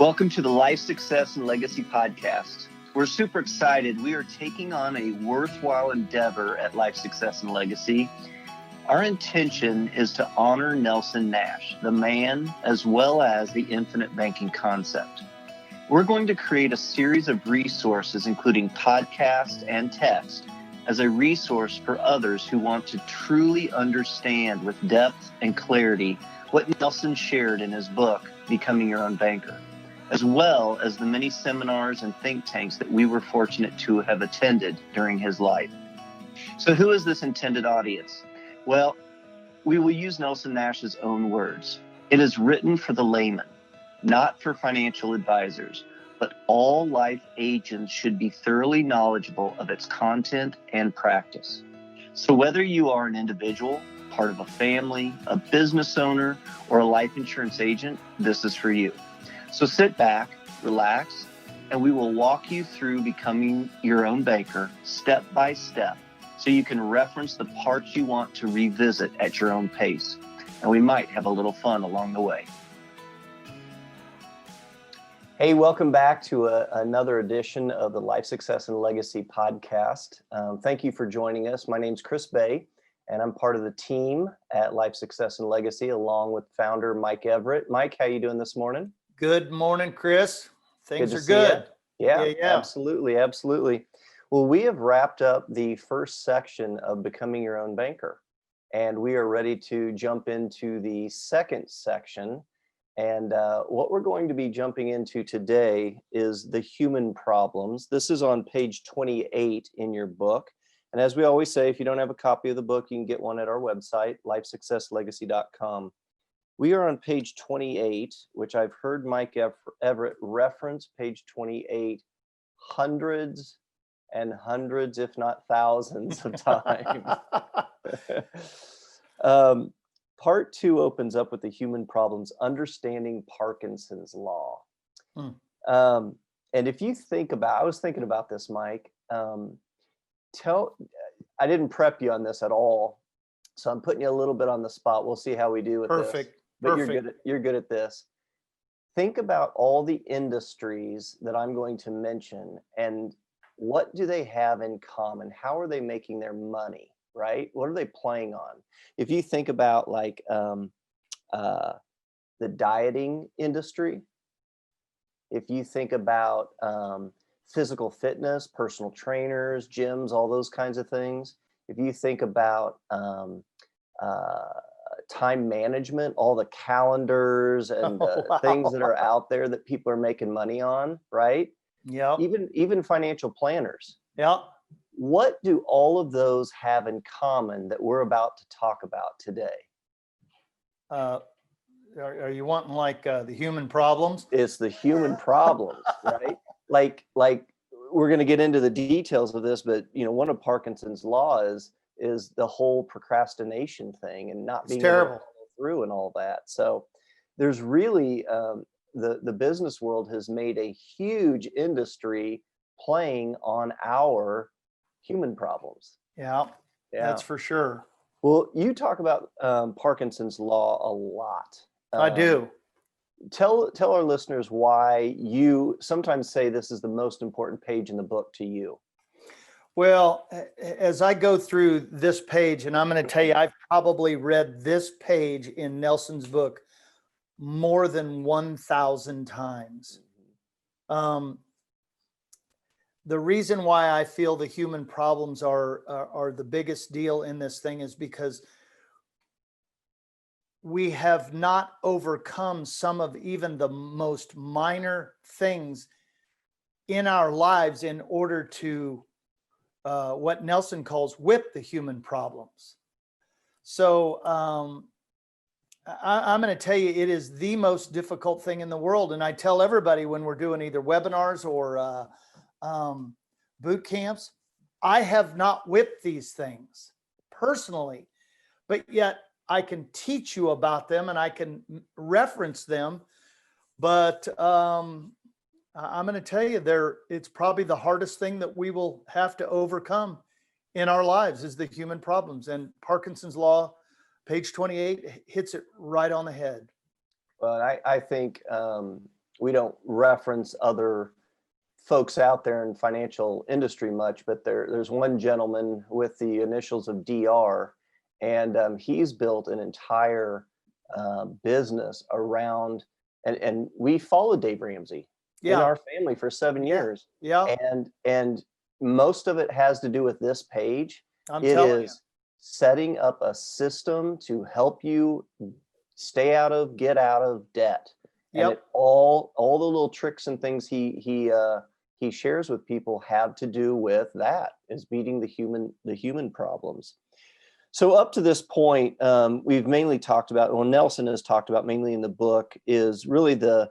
Welcome to the Life Success and Legacy Podcast. We're super excited. We are taking on a worthwhile endeavor at Life Success and Legacy. Our intention is to honor Nelson Nash, the man, as well as the infinite banking concept. We're going to create a series of resources, including podcasts and text, as a resource for others who want to truly understand with depth and clarity what Nelson shared in his book, Becoming Your Own Banker, as well as the many seminars and think tanks that we were fortunate to have attended during his life. So who is this intended audience? Well, we will use Nelson Nash's own words. It is written for the layman, not for financial advisors, but all life agents should be thoroughly knowledgeable of its content and practice. So whether you are an individual, part of a family, a business owner, or a life insurance agent, this is for you. So sit back, relax, and we will walk you through becoming your own banker step by step so you can reference the parts you want to revisit at your own pace. And we might have a little fun along the way. Hey, welcome back to another edition of the Life Success and Legacy Podcast. Thank you for joining us. My name's Chris Bay, and I'm part of the team at Life Success and Legacy along with founder Mike Everett. Mike, how you doing this morning? Good morning, Chris. Things are good. Yeah, absolutely. Well, we have wrapped up the first section of Becoming Your Own Banker, and we are ready to jump into the second section. And what we're going to be jumping into today is the human problems. This is on page 28 in your book. And as we always say, if you don't have a copy of the book, you can get one at our website, lifesuccesslegacy.com. We are on page 28, which I've heard Mike Everett reference page 28 hundreds and hundreds, if not thousands of times. Part 2 opens up with the human problems, understanding Parkinsons Law. And if you think about, I was thinking about this, Mike, I didn't prep you on this at all, so I'm putting you a little bit on the spot. We'll see how we do with this. But you're good at this. Think about all the industries that I'm going to mention and what do they have in common? How are they making their money, right? What are they playing on? If you think about like the dieting industry, if you think about physical fitness, personal trainers, gyms, all those kinds of things. If you think about time management, all the calendars and things that are out there that people are making money on, right? Yeah. Even financial planners. Yeah. What do all of those have in common that we're about to talk about today? Are you wanting like the human problems? It's the human problems, right? Like we're going to get into the details of this, but one of Parkinson's Law is the whole procrastination thing and not being able to follow through and all that. So there's really the business world has made a huge industry playing on our human problems. Yeah, that's for sure. Well, you talk about Parkinson's Law a lot. I do. Tell our listeners why you sometimes say this is the most important page in the book to you. Well, as I go through this page, and I'm going to tell you, I've probably read this page in Nelson's book more than 1,000 times. The reason why I feel the human problems are the biggest deal in this thing is because we have not overcome some of even the most minor things in our lives in order to what Nelson calls whip the human problems. So I'm going to tell you, it is the most difficult thing in the world. And I tell everybody when we're doing either webinars or boot camps, I have not whipped these things personally, but yet I can teach you about them and I can reference them. But I'm going to tell you, it's probably the hardest thing that we will have to overcome in our lives is the human problems. And Parkinson's Law, page 28, hits it right on the head. Well, I think reference other folks out there in financial industry much, but there's one gentleman with the initials of DR, and he's built an entire business around, and we followed Dave Ramsey in our family for 7 years. Yeah. And most of it has to do with this page. It is setting up a system to help you get out of debt. And all the little tricks and things he shares with people have to do with that, is beating the human problems. So up to this point, we've mainly talked about, well, Nelson has talked about mainly in the book, is really the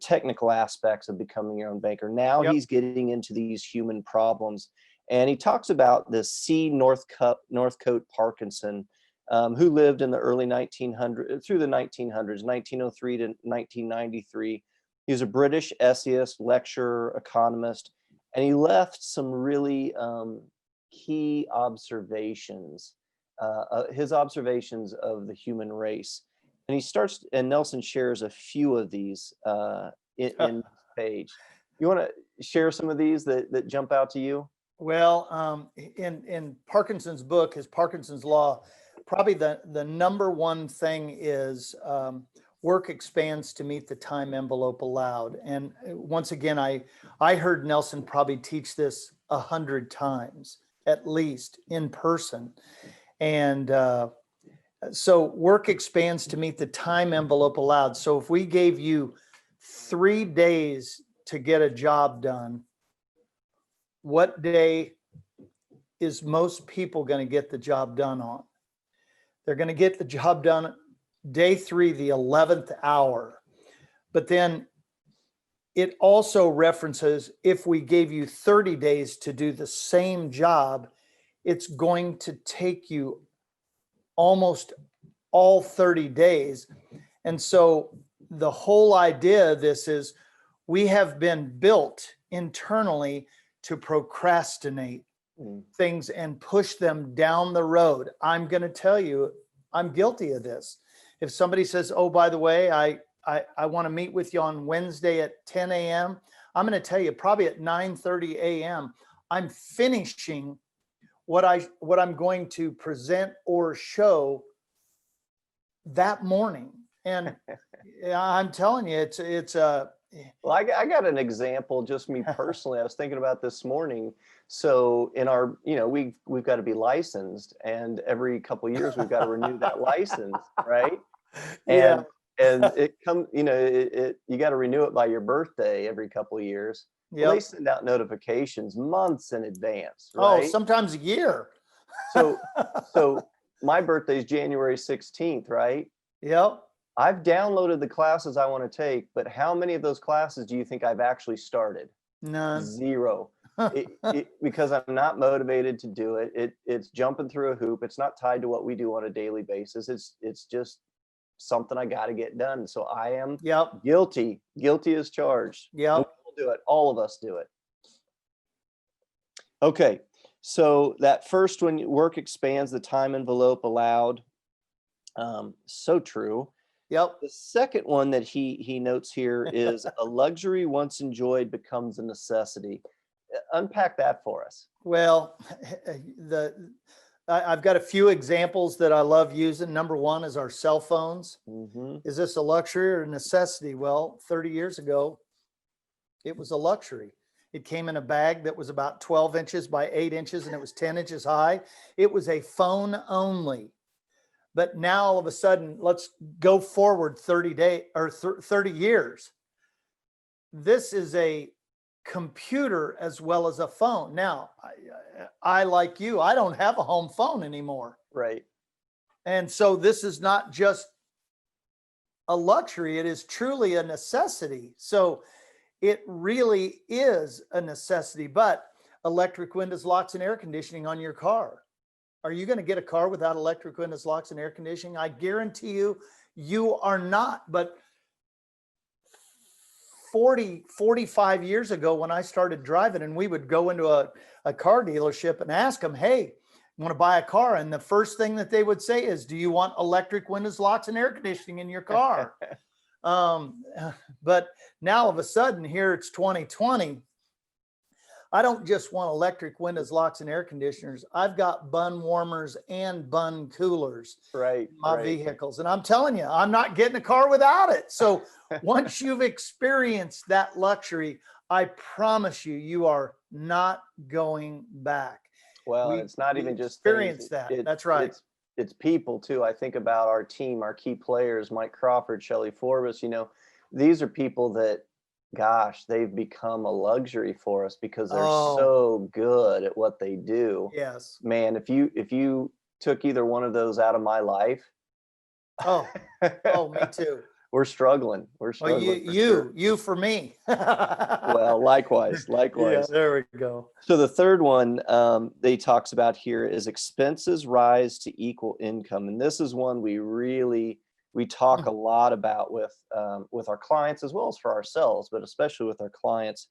technical aspects of becoming your own banker. Now he's getting into these human problems. And he talks about this C. Northcote Parkinson, who lived in the early 1900s, through the 1900s, 1903 to 1993. He was a British essayist, lecturer, economist, and he left some really key observations, his observations of the human race. And Nelson shares a few of these in this page. You want to share some of these that jump out to you? Well, in Parkinson's book, his Parkinson's Law, probably the number one thing is work expands to meet the time envelope allowed. And once again, I heard Nelson probably teach this 100 times, at least in person. And so work expands to meet the time envelope allowed. So if we gave you 3 days to get a job done, what day is most people going to get the job done on? They're going to get the job done day 3, the 11th hour. But then it also references, if we gave you 30 days to do the same job, it's going to take you almost all 30 days. And so the whole idea of this is, we have been built internally to procrastinate things and push them down the road. I'm going to tell you, I'm guilty of this. If somebody says, oh, by the way, I want to meet with you on Wednesday at 10 a.m., I'm going to tell you, probably at 9:30 a.m., I'm finishing what I'm going to present or show that morning. And I'm telling you, it's a... Well, I got an example, just me personally. I was thinking about this morning. So in our, we've got to be licensed, and every couple of years we've got to renew that license, right? And it comes, you got to renew it by your birthday every couple of years. Well, they send out notifications months in advance, right? Oh, sometimes a year. So my birthday is January 16th, right? Yep. I've downloaded the classes I want to take, but how many of those classes do you think I've actually started? None. 0. Because I'm not motivated to do it. It's jumping through a hoop. It's not tied to what we do on a daily basis. It's just something I got to get done. So I am guilty as charged. Yeah, we'll do it. All of us do it. Okay. So that first one, work expands the time envelope allowed. So true. Yep. The second one that he notes here is, a luxury once enjoyed becomes a necessity. Unpack that for us. Well, I've got a few examples that I love using. Number one is our cell phones. Mm-hmm. Is this a luxury or a necessity? Well, 30 years ago, it was a luxury. It came in a bag that was about 12 inches by 8 inches, and it was 10 inches high. It was a phone only. But now all of a sudden, let's go forward 30 years. This is a computer as well as a phone. Now, I like you, I don't have a home phone anymore. Right. And so this is not just a luxury, it is truly a necessity. So it really is a necessity. But electric windows, locks, and air conditioning on your car. Are you going to get a car without electric windows, locks, and air conditioning? I guarantee you are not. But 45 years ago, when I started driving, and we would go into a car dealership and ask them, hey, you want to buy a car? And the first thing that they would say is, do you want electric windows, locks, and air conditioning in your car? But now all of a sudden here it's 2020. I don't just want electric windows, locks, and air conditioners. I've got bun warmers and bun coolers Right. in my vehicles. And I'm telling you, I'm not getting a car without it. So once you've experienced that luxury, I promise you, you are not going back. Well, and it's not even just experience that. That's right. It's people too. I think about our team, our key players, Mike Crawford, Shelley Forbes, these are people that, gosh, they've become a luxury for us because they're so good at what they do. Yes. Man, if you took either one of those out of my life. Oh, me too. We're struggling. We're struggling. Well, you for me. Well, likewise. Yeah, there we go. So the third one that he talks about here is expenses rise to equal income. And this is one we talk a lot about with our clients as well as for ourselves, but especially with our clients.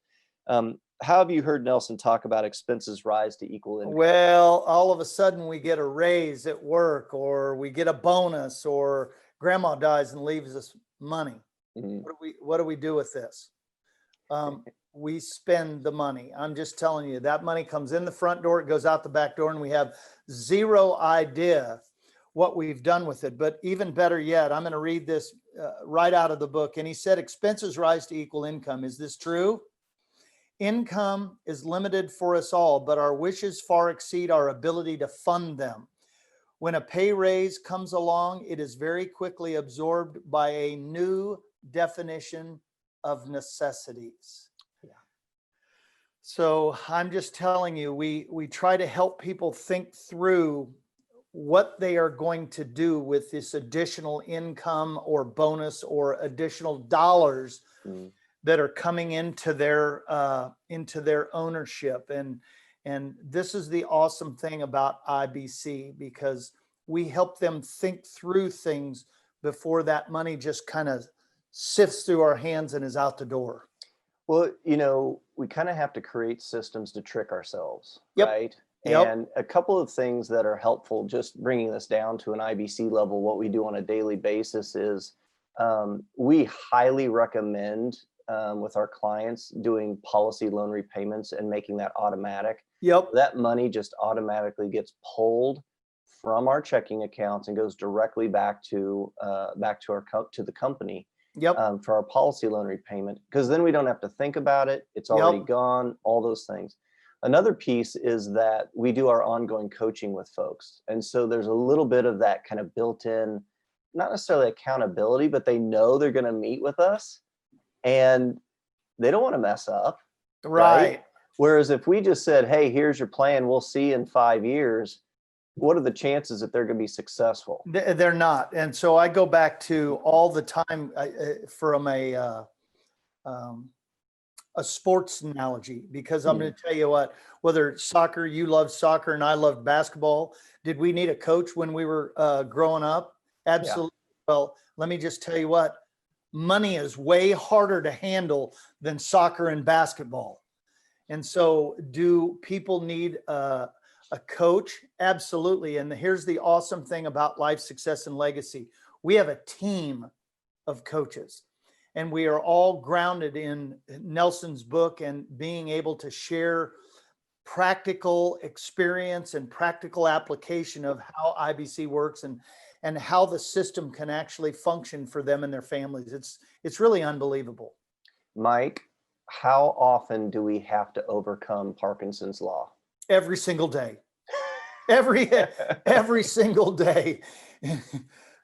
How have you heard Nelson talk about expenses rise to equal income? Well, all of a sudden we get a raise at work, or we get a bonus, or grandma dies and leaves us money. Mm-hmm. What do we do with this? We spend the money. I'm just telling you, that money comes in the front door, it goes out the back door, and we have zero idea what we've done with it. But even better yet, I'm going to read this right out of the book. And he said, expenses rise to equal income. Is this true? Income is limited for us all, but our wishes far exceed our ability to fund them. When a pay raise comes along, it is very quickly absorbed by a new definition of necessities. Yeah. So I'm just telling you, we try to help people think through what they are going to do with this additional income or bonus or additional dollars that are coming into their ownership. And this is the awesome thing about IBC, because we help them think through things before that money just kind of sifts through our hands and is out the door. Well, we kind of have to create systems to trick ourselves, yep. right? Yep. And a couple of things that are helpful, just bringing this down to an IBC level, what we do on a daily basis is we highly recommend with our clients doing policy loan repayments and making that automatic. Yep. That money just automatically gets pulled from our checking accounts and goes directly back to the company. Yep. For our policy loan repayment, because then we don't have to think about it. It's already gone, all those things. Another piece is that we do our ongoing coaching with folks. And so there's a little bit of that kind of built-in, not necessarily accountability, but they know they're going to meet with us and they don't want to mess up. Right. Whereas if we just said, hey, here's your plan, we'll see you in 5 years, what are the chances that they're going to be successful? They're not. And so I go back to all the time from a sports analogy, because I'm going to tell you what, whether it's soccer, you love soccer and I love basketball. Did we need a coach when we were growing up? Absolutely. Yeah. Well, let me just tell you what, money is way harder to handle than soccer and basketball. And so do people need a coach? Absolutely. And here's the awesome thing about Life, Success, and Legacy. We have a team of coaches. And we are all grounded in Nelson's book and being able to share practical experience and practical application of how IBC works and how the system can actually function for them and their families. It's really unbelievable. Mike, how often do we have to overcome Parkinson's Law? Every single day. Every single day.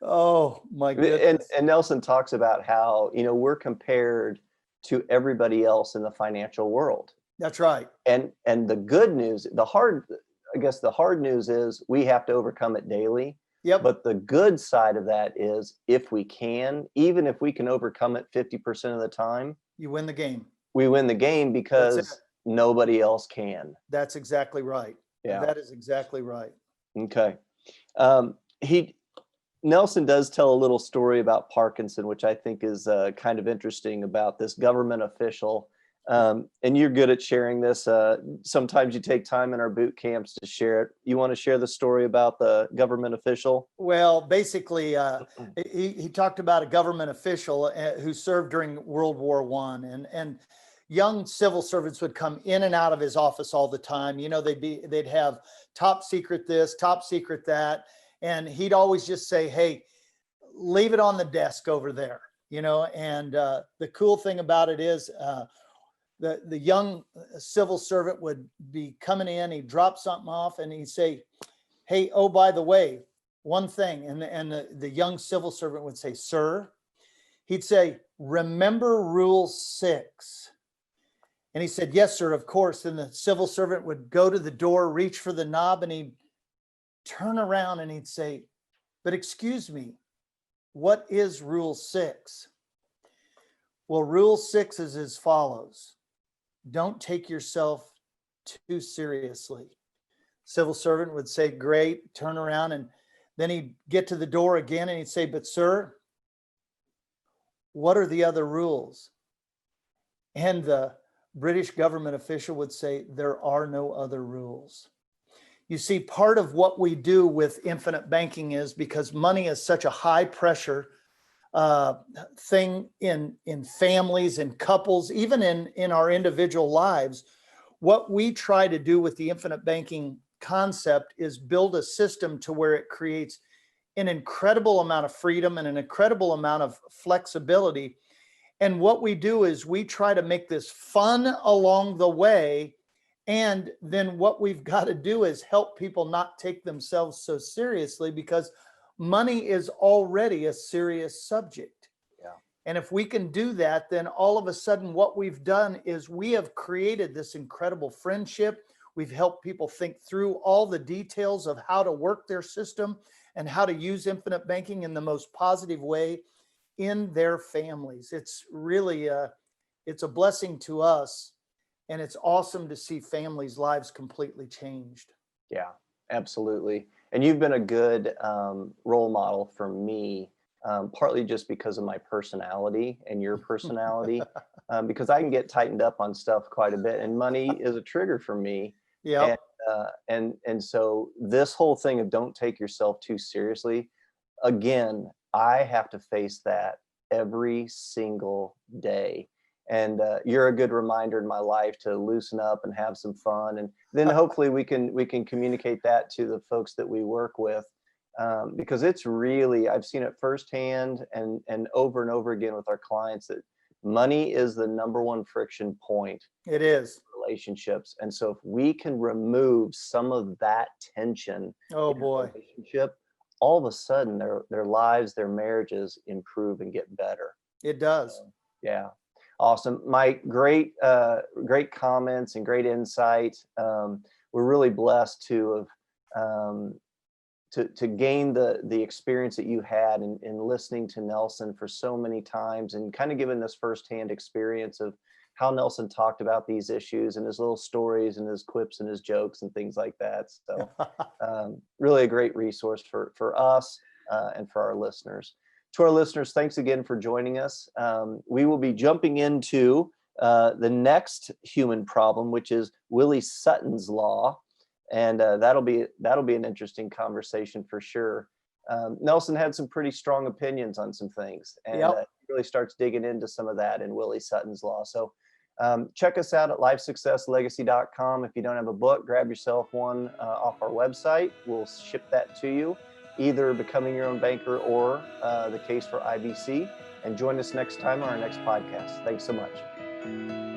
Oh my goodness. And Nelson talks about how, we're compared to everybody else in the financial world. That's right. And the good news, the hard news is we have to overcome it daily. Yep. But the good side of that is even if we can overcome it 50% of the time, you win the game. We win the game because nobody else can. That's exactly right. Yeah. That is exactly right. Okay. Nelson does tell a little story about Parkinson, which I think is kind of interesting, about this government official And you're good at sharing this. Sometimes you take time in our boot camps to share it. You want to share the story about the government official? Well, basically, he talked about a government official who served during World War I, and young civil servants would come in and out of his office all the time. You know, they'd have top secret this, top secret that, and he'd always just say, "Hey, leave it on the desk over there." You know, and the cool thing about it is, the young civil servant would be coming in, he'd drop something off, and he'd say, "Hey, oh, by the way, one thing," and the young civil servant would say, "Sir," he'd say, "Remember Rule 6." And he said, "Yes, sir, of course." And the civil servant would go to the door, reach for the knob, and he'd turn around and he'd say, "But excuse me, what is Rule 6? Well, Rule 6 is as follows: don't take yourself too seriously." Civil servant would say, "Great," turn around, and then he'd get to the door again and he'd say, "But sir, what are the other rules?" And the British government official would say, "There are no other rules." You see, part of what we do with infinite banking is, because money is such a high pressure thing in families and couples, even in our individual lives, what we try to do with the infinite banking concept is build a system to where it creates an incredible amount of freedom and an incredible amount of flexibility. And what we do is we try to make this fun along the way. And then what we've got to do is help people not take themselves so seriously, because money is already a serious subject. Yeah. And if we can do that, then all of a sudden what we've done is we have created this incredible friendship. We've helped people think through all the details of how to work their system and how to use infinite banking in the most positive way in their families. It's really it's a blessing to us, and it's awesome to see families' lives completely changed. Yeah, absolutely. And you've been a good role model for me, partly just because of my personality and your personality, because I can get tightened up on stuff quite a bit, and money is a trigger for me. Yep. And so this whole thing of don't take yourself too seriously, again, I have to face that every single day. And you're a good reminder in my life to loosen up and have some fun, and then hopefully we can communicate that to the folks that we work with, because it's really, I've seen it firsthand and over again with our clients, that money is the number one friction point. It is. Relationships. And so if we can remove some of that tension Oh in a boy. relationship, all of a sudden their lives, their marriages improve and get better. It does. Yeah. Awesome. Mike, great comments and great insight. We're really blessed to have to gain the experience that you had in listening to Nelson for so many times, and kind of given this firsthand experience of how Nelson talked about these issues and his little stories and his quips and his jokes and things like that. So really a great resource for us and for our listeners. To our listeners, thanks again for joining us. We will be jumping into the next human problem, which is Willie Sutton's Law. And that'll be an interesting conversation for sure. Nelson had some pretty strong opinions on some things, and he really starts digging into some of that in Willie Sutton's Law. So check us out at lifesuccesslegacy.com. If you don't have a book, grab yourself one off our website. We'll ship that to you, either Becoming Your Own Banker or The Case for IBC. And join us next time on our next podcast. Thanks so much.